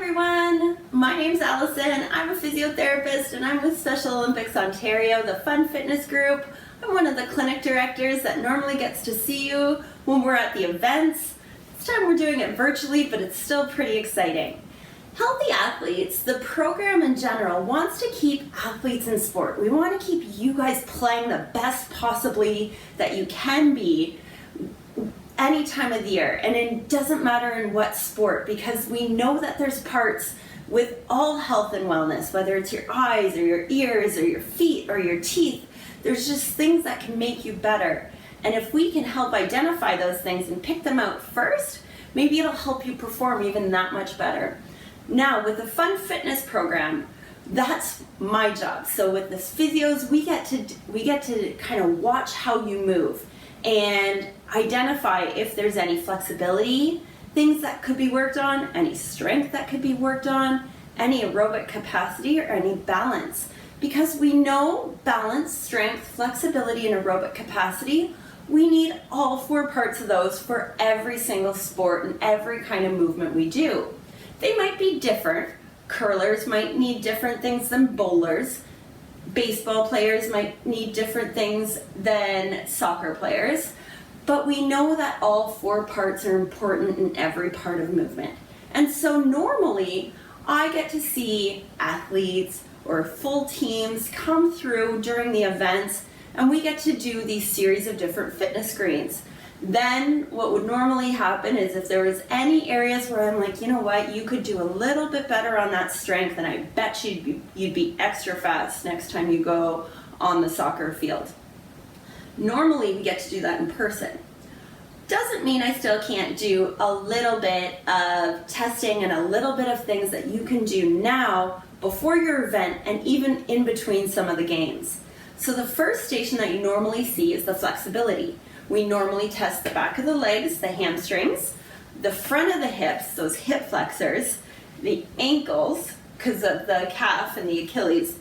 everyone, my name's Allison. I'm a physiotherapist and I'm with Special Olympics Ontario, the FUNfitness group. I'm one of the clinic directors that normally gets to see you when we're at the events. This time we're doing it virtually, but it's still pretty exciting. Healthy Athletes, the program in general, wants to keep athletes in sport. We want to keep you guys playing the best possibly that you can be any time of the year, and it doesn't matter in what sport, because we know that there's parts with all health and wellness, whether it's your eyes or your ears or your feet or your teeth. There's just things that can make you better, and if we can help identify those things and pick them out first, maybe it'll help you perform even that much better. Now with the FUNfitness program, that's my job. So with the physios, we get to kind of watch how you move and identify if there's any flexibility, things that could be worked on, any strength that could be worked on, any aerobic capacity, or any balance. Because we know balance, strength, flexibility, and aerobic capacity, we need all four parts of those for every single sport and every kind of movement we do. They might be different. Curlers might need different things than bowlers. Baseball players might need different things than soccer players, but we know that all four parts are important in every part of movement. And so normally I get to see athletes or full teams come through during the events, and we get to do these series of different fitness screens. Then what would normally happen is if there was any areas where I'm like, you know what, you could do a little bit better on that strength, and I bet you'd be extra fast next time you go on the soccer field. Normally we get to do that in person. Doesn't mean I still can't do a little bit of testing and a little bit of things that you can do now before your event and even in between some of the games. So the first station that you normally see is the flexibility. We normally test the back of the legs, the hamstrings, the front of the hips, those hip flexors, the ankles, because of the calf and the Achilles,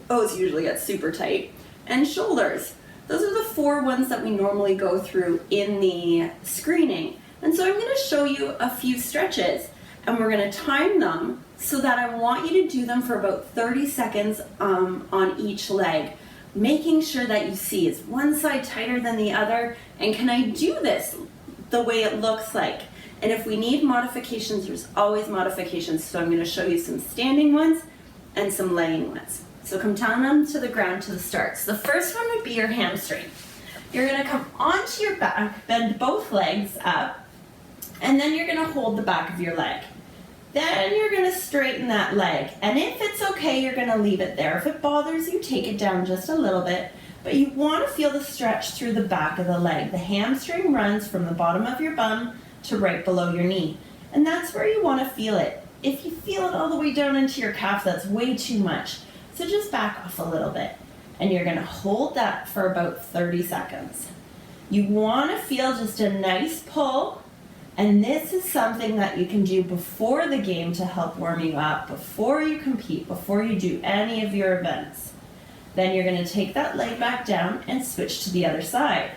those usually get super tight, and shoulders. Those are the four ones that we normally go through in the screening. And so I'm going to show you a few stretches, and we're going to time them so that I want you to do them for about 30 seconds on each leg. Making sure that you see, is one side tighter than the other, and can I do this the way it looks like? And if we need modifications, there's always modifications. So I'm going to show you some standing ones and some laying ones. So come down onto the ground to the start. So the first one would be your hamstring. You're going to come onto your back, bend both legs up, and then you're going to hold the back of your leg. Then you're going to straighten that leg, and if it's okay, you're going to leave it there. If it bothers you, take it down just a little bit, but you want to feel the stretch through the back of the leg. The hamstring runs from the bottom of your bum to right below your knee, and that's where you want to feel it. If you feel it all the way down into your calf, that's way too much, so just back off a little bit, and you're going to hold that for about 30 seconds. You want to feel just a nice pull. And this is something that you can do before the game to help warm you up, before you compete, before you do any of your events. Then you're going to take that leg back down and switch to the other side.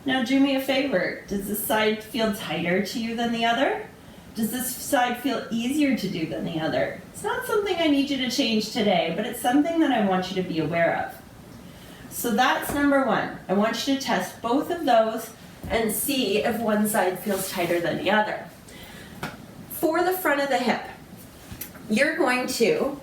Now do me a favor, does this side feel tighter to you than the other? Does this side feel easier to do than the other? It's not something I need you to change today, but it's something that I want you to be aware of. So that's number one. I want you to test both of those and see if one side feels tighter than the other. For the front of the hip, you're going to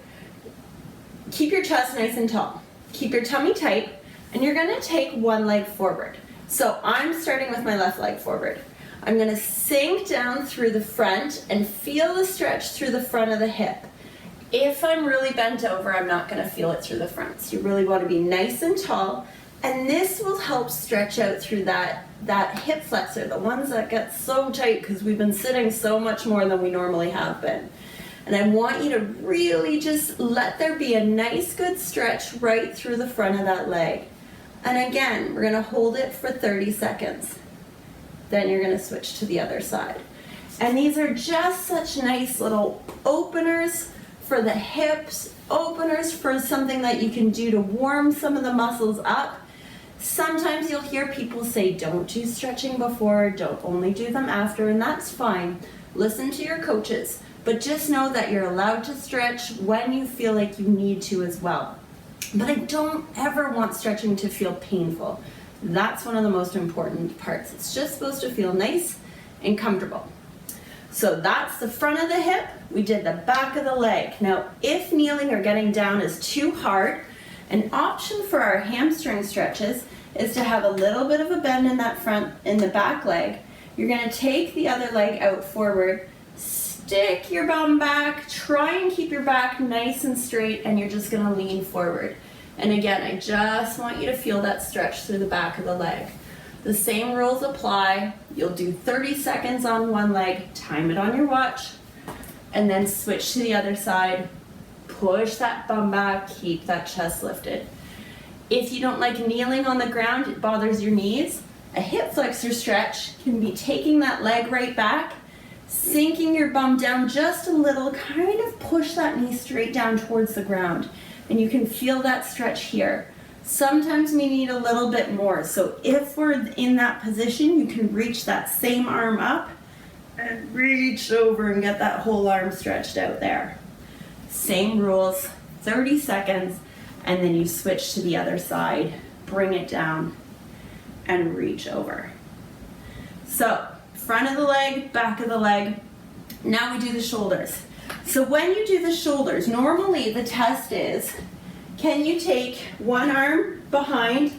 keep your chest nice and tall. Keep your tummy tight, and you're going to take one leg forward. So I'm starting with my left leg forward. I'm going to sink down through the front and feel the stretch through the front of the hip. If I'm really bent over, I'm not going to feel it through the front. So you really want to be nice and tall, and this will help stretch out through that hip flexor, the ones that get so tight because we've been sitting so much more than we normally have been. And I want you to really just let there be a nice good stretch right through the front of that leg. And again, we're going to hold it for 30 seconds. Then you're going to switch to the other side. And these are just such nice little openers for the hips, openers for something that you can do to warm some of the muscles up. Sometimes you'll hear people say, don't do stretching before, don't only do them after, and that's fine. Listen to your coaches. But just know that you're allowed to stretch when you feel like you need to as well. But I don't ever want stretching to feel painful. That's one of the most important parts. It's just supposed to feel nice and comfortable. So that's the front of the hip. We did the back of the leg. Now, if kneeling or getting down is too hard, an option for our hamstring stretches is to have a little bit of a bend in the back leg. You're gonna take the other leg out forward, stick your bum back, try and keep your back nice and straight, and you're just gonna lean forward. And again, I just want you to feel that stretch through the back of the leg. The same rules apply. You'll do 30 seconds on one leg, time it on your watch, and then switch to the other side. Push that bum back, keep that chest lifted. If you don't like kneeling on the ground, it bothers your knees, a hip flexor stretch can be taking that leg right back, sinking your bum down just a little, kind of push that knee straight down towards the ground. And you can feel that stretch here. Sometimes we need a little bit more. So if we're in that position, you can reach that same arm up and reach over and get that whole arm stretched out there. Same rules, 30 seconds, and then you switch to the other side, bring it down, and reach over. So, front of the leg, back of the leg. Now we do the shoulders. So when you do the shoulders, normally the test is, can you take one arm behind,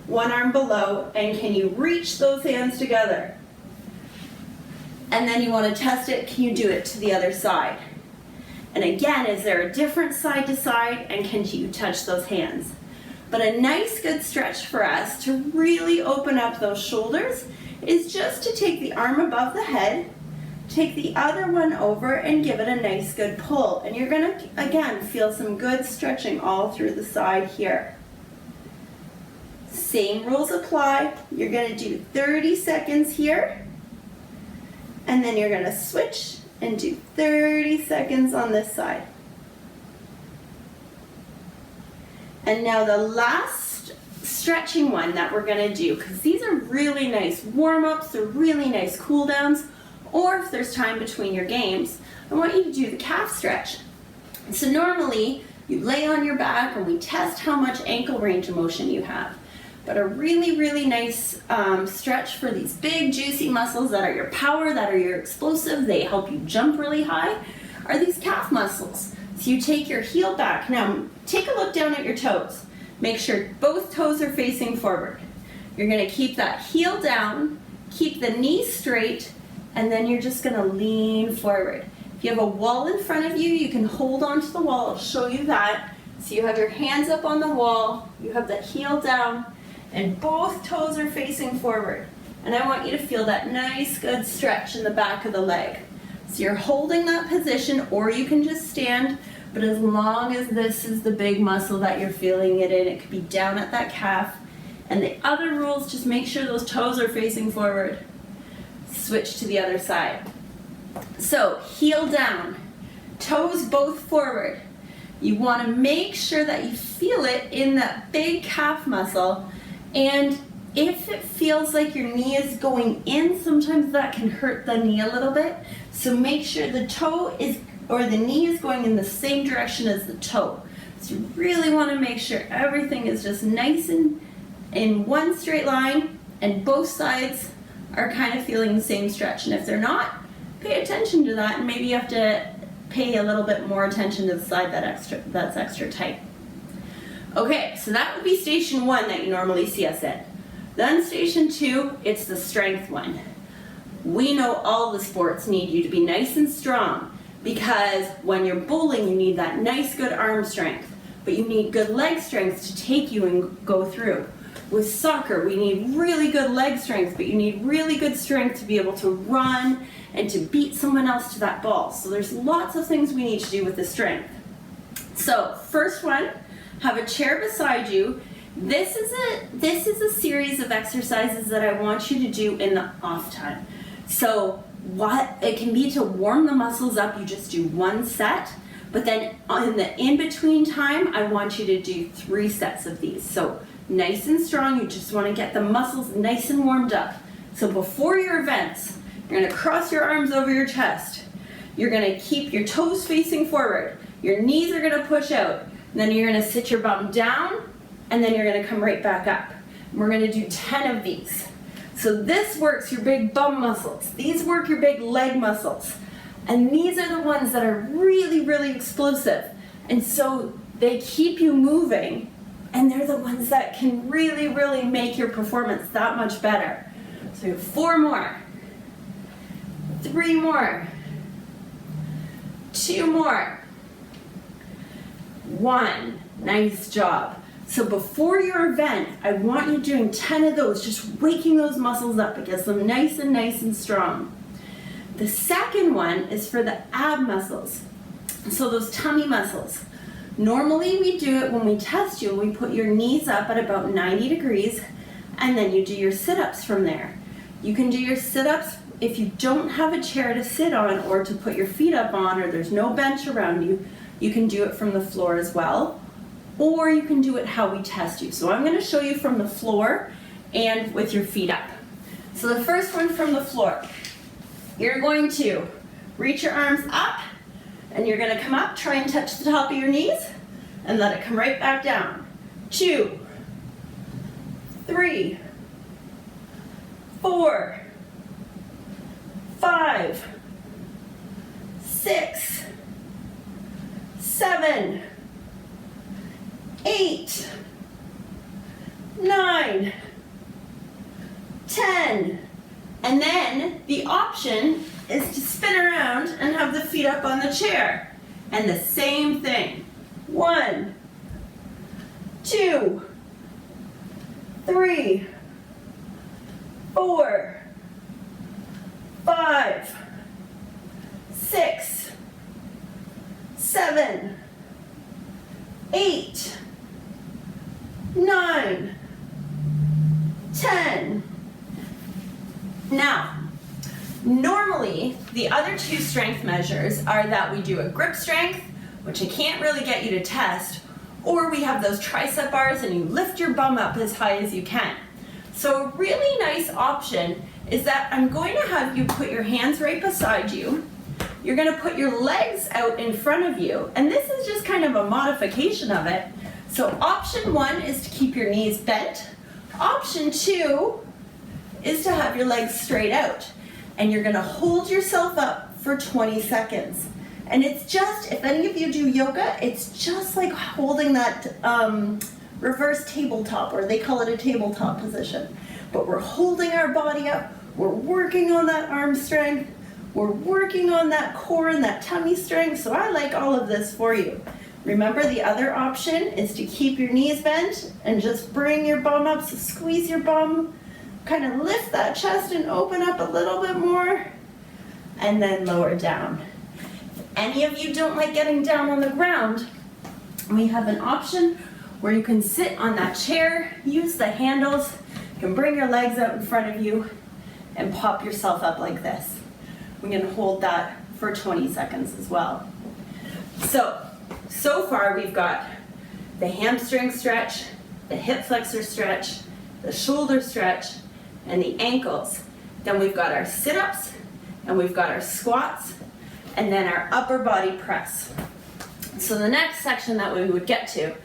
one arm below, and can you reach those hands together? And then you want to test it, can you do it to the other side? And again, is there a different side to side, and can you touch those hands? But a nice good stretch for us to really open up those shoulders is just to take the arm above the head, take the other one over, and give it a nice good pull. And you're gonna, again, feel some good stretching all through the side here. Same rules apply. You're gonna do 30 seconds here, and then you're gonna switch and do 30 seconds on this side. And now the last stretching one that we're gonna do, because these are really nice warm-ups, they're really nice cool-downs, or if there's time between your games, I want you to do the calf stretch. So normally, you lay on your back and we test how much ankle range of motion you have. But a really, really nice stretch for these big, juicy muscles that are your power, that are your explosive, they help you jump really high, are these calf muscles. So you take your heel back. Now, take a look down at your toes. Make sure both toes are facing forward. You're gonna keep that heel down, keep the knees straight, and then you're just gonna lean forward. If you have a wall in front of you, you can hold onto the wall. I'll show you that. So you have your hands up on the wall, you have the heel down, and both toes are facing forward. And I want you to feel that nice, good stretch in the back of the leg. So you're holding that position, or you can just stand, but as long as this is the big muscle that you're feeling it in, it could be down at that calf. And the other rules, just make sure those toes are facing forward. Switch to the other side. So heel down, toes both forward. You want to make sure that you feel it in that big calf muscle. And if it feels like your knee is going in, sometimes that can hurt the knee a little bit. So make sure the toe is, or the knee is going in the same direction as the toe. So you really want to make sure everything is just nice and in one straight line, and both sides are kind of feeling the same stretch. And if they're not, pay attention to that, and maybe you have to pay a little bit more attention to the side that's extra tight. Okay, so that would be station one that you normally see us in. Then station two, it's the strength one. We know all the sports need you to be nice and strong, because when you're bowling, you need that nice good arm strength, but you need good leg strength to take you and go through. With soccer, we need really good leg strength, but you need really good strength to be able to run and to beat someone else to that ball. So there's lots of things we need to do with the strength. So first one, have a chair beside you. This is a series of exercises that I want you to do in the off time. So what it can be to warm the muscles up, you just do one set, but then in the in-between time, I want you to do 3 sets of these. So nice and strong, you just want to get the muscles nice and warmed up. So before your events, you're going to cross your arms over your chest. You're gonna keep your toes facing forward. Your knees are gonna push out. And then you're gonna sit your bum down, and then you're gonna come right back up. And we're gonna do 10 of these. So this works your big bum muscles. These work your big leg muscles. And these are the ones that are really, really explosive. And so they keep you moving, and they're the ones that can really, really make your performance that much better. So 4 more, 3 more, 2 more, 1. Nice job. So before your event, I want you doing 10 of those, just waking those muscles up. It gets them nice and strong. The second one is for the ab muscles. So those tummy muscles. Normally we do it when we test you, we put your knees up at about 90 degrees, and then you do your sit-ups from there. You can do your sit-ups if you don't have a chair to sit on or to put your feet up on, or there's no bench around you. You can do it from the floor as well, or you can do it how we test you. So I'm going to show you from the floor and with your feet up. So the first one from the floor, you're going to reach your arms up, and you're going to come up, try and touch the top of your knees, and let it come right back down. 2, 3, 4, 5, 6, 7, 8, 9, 10. And then the option is to spin around and have the feet up on the chair. And the same thing. 1, 2, 3, 4, 5, 6, 7, 8, 9, 10. Now, normally, the other 2 strength measures are that we do a grip strength, which I can't really get you to test, or we have those tricep bars and you lift your bum up as high as you can. So a really nice option is that I'm going to have you put your hands right beside you. You're going to put your legs out in front of you, and this is just kind of a modification of it. So option 1 is to keep your knees bent. Option 2 is to have your legs straight out. And you're gonna hold yourself up for 20 seconds. And it's just, if any of you do yoga, it's just like holding that reverse tabletop, or they call it a tabletop position. But we're holding our body up, we're working on that arm strength, we're working on that core and that tummy strength, so I like all of this for you. Remember, the other option is to keep your knees bent and just bring your bum up, so squeeze your bum, kind of lift that chest and open up a little bit more, and then lower down. If any of you don't like getting down on the ground, we have an option where you can sit on that chair, use the handles, you can bring your legs out in front of you, and pop yourself up like this. We're going to hold that for 20 seconds as well. So far we've got the hamstring stretch, the hip flexor stretch, the shoulder stretch, and the ankles. Then we've got our sit-ups, and we've got our squats, and then our upper body press. So the next section that we would get to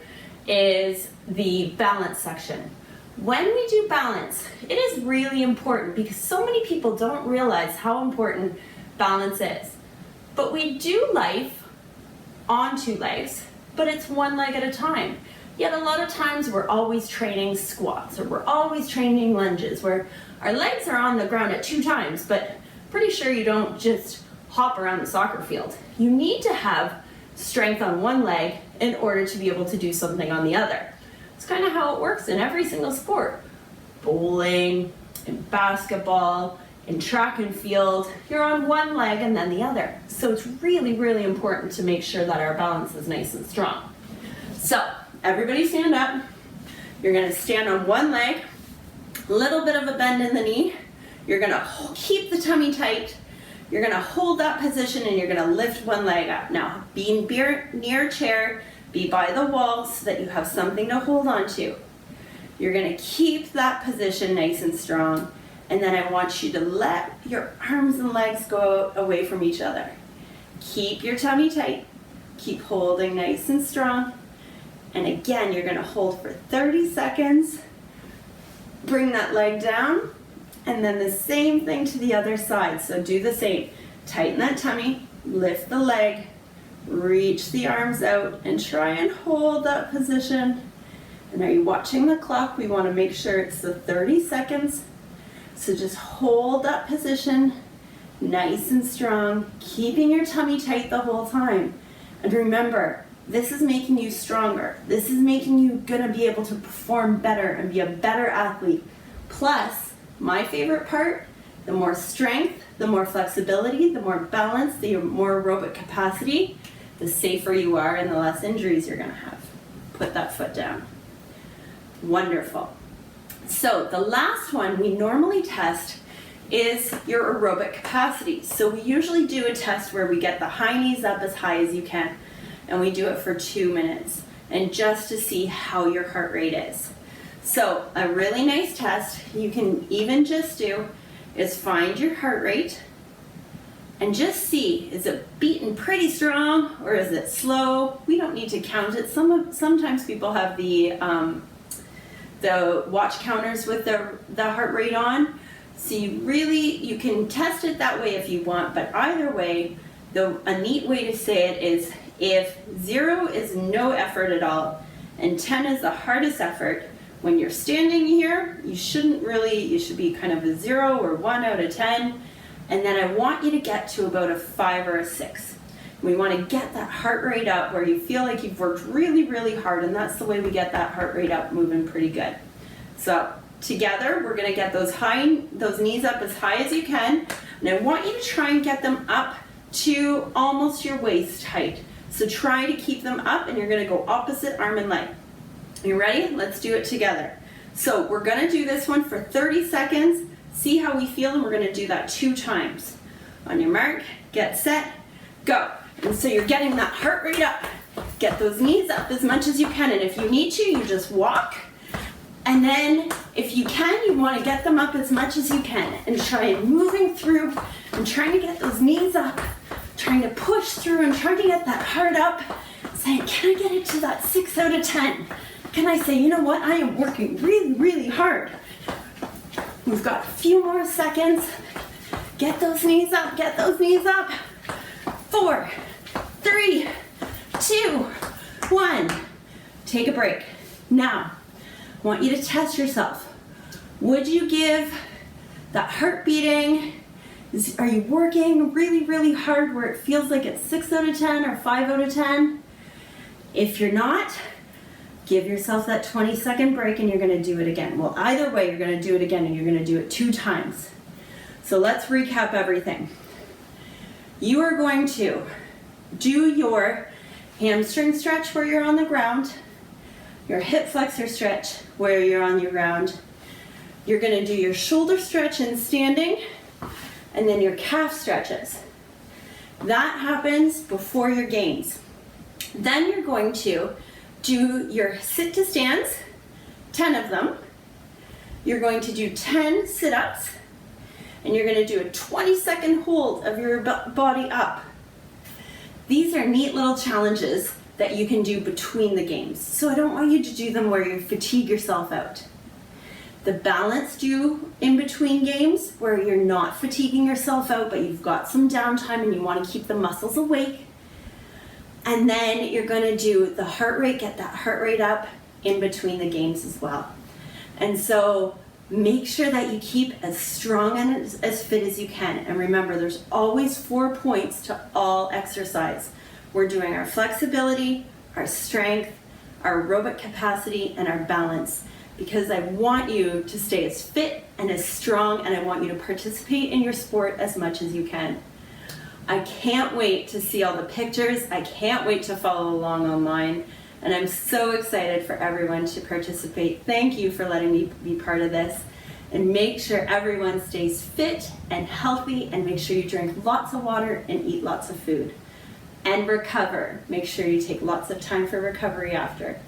is the balance section. When we do balance, it is really important because so many people don't realize how important balance is. But we do life on 2 legs, but it's 1 leg at a time. Yet a lot of times we're always training squats, or we're always training lunges, where our legs are on the ground at 2 times, but pretty sure you don't just hop around the soccer field. You need to have strength on 1 leg in order to be able to do something on the other. It's kind of how it works in every single sport. Bowling, in basketball, in track and field, you're on 1 leg and then the other. So it's really, really important to make sure that our balance is nice and strong. So everybody stand up. You're going to stand on 1 leg, a little bit of a bend in the knee. You're going to keep the tummy tight. You're going to hold that position and you're going to lift 1 leg up. Now, be near a chair, be by the wall so that you have something to hold on to. You're going to keep that position nice and strong. And then I want you to let your arms and legs go away from each other. Keep your tummy tight. Keep holding nice and strong. And again, you're gonna hold for 30 seconds. Bring that leg down, and then the same thing to the other side. So do the same. Tighten that tummy, lift the leg, reach the arms out, and try and hold that position. And are you watching the clock? We wanna make sure it's the 30 seconds. So just hold that position, nice and strong, keeping your tummy tight the whole time. And remember, this is making you stronger. This is making you gonna be able to perform better and be a better athlete. Plus, my favorite part, the more strength, the more flexibility, the more balance, the more aerobic capacity, the safer you are and the less injuries you're gonna have. Put that foot down. Wonderful. So the last one we normally test is your aerobic capacity. So we usually do a test where we get the high knees up as high as you can, and we do it for 2 minutes, and just to see how your heart rate is. So a really nice test you can even just do is find your heart rate and just see, is it beating pretty strong or is it slow? We don't need to count it. Sometimes people have the watch counters with the heart rate on. So you can test it that way if you want, but either way, a neat way to say it is if 0 is no effort at all and 10 is the hardest effort, when you're standing here, you should be kind of a 0 or 1 out of 10, and then I want you to get to about a 5 or a 6. We want to get that heart rate up where you feel like you've worked really, really hard, and that's the way we get that heart rate up moving pretty good. So together, we're going to get those knees up as high as you can, and I want you to try and get them up to almost your waist height. So try to keep them up, and you're going to go opposite arm and leg. You ready? Let's do it together. So we're going to do this one for 30 seconds, see how we feel, and we're going to do that 2 times. On your mark, get set, go. And so you're getting that heart rate up. Get those knees up as much as you can, and if you need to, you just walk. And then if you can, you want to get them up as much as you can and try and moving through and trying to get those knees up, trying to push through and trying to get that heart up, saying, can I get it to that 6 out of 10? Can I say, you know what, I am working really, really hard. We've got a few more seconds. Get those knees up, get those knees up. 4, 3, 2, 1. Take a break. Now, I want you to test yourself. Would you give that heart beating? Are you working really, really hard where it feels like it's 6 out of 10 or 5 out of 10? If you're not, give yourself that 20-second break and you're going to do it again. Well, either way, you're going to do it again and you're going to do it 2 times. So let's recap everything. You are going to do your hamstring stretch where you're on the ground, your hip flexor stretch where you're on your ground. You're going to do your shoulder stretch in standing, and then your calf stretches. That happens before your gains. Then you're going to do your sit to stands, 10 of them. You're going to do 10 sit-ups, and you're going to do a 20-second hold of your body up. These are neat little challenges that you can do between the games. So I don't want you to do them where you fatigue yourself out. The balance do in between games where you're not fatiguing yourself out, but you've got some downtime and you want to keep the muscles awake. And then you're going to do the heart rate, get that heart rate up in between the games as well. And so make sure that you keep as strong and as fit as you can. And remember, there's always 4 points to all exercise. We're doing our flexibility, our strength, our aerobic capacity, and our balance, because I want you to stay as fit and as strong, and I want you to participate in your sport as much as you can. I can't wait to see all the pictures. I can't wait to follow along online, and I'm so excited for everyone to participate. Thank you for letting me be part of this, and make sure everyone stays fit and healthy, and make sure you drink lots of water and eat lots of food. And recover. Make sure you take lots of time for recovery after.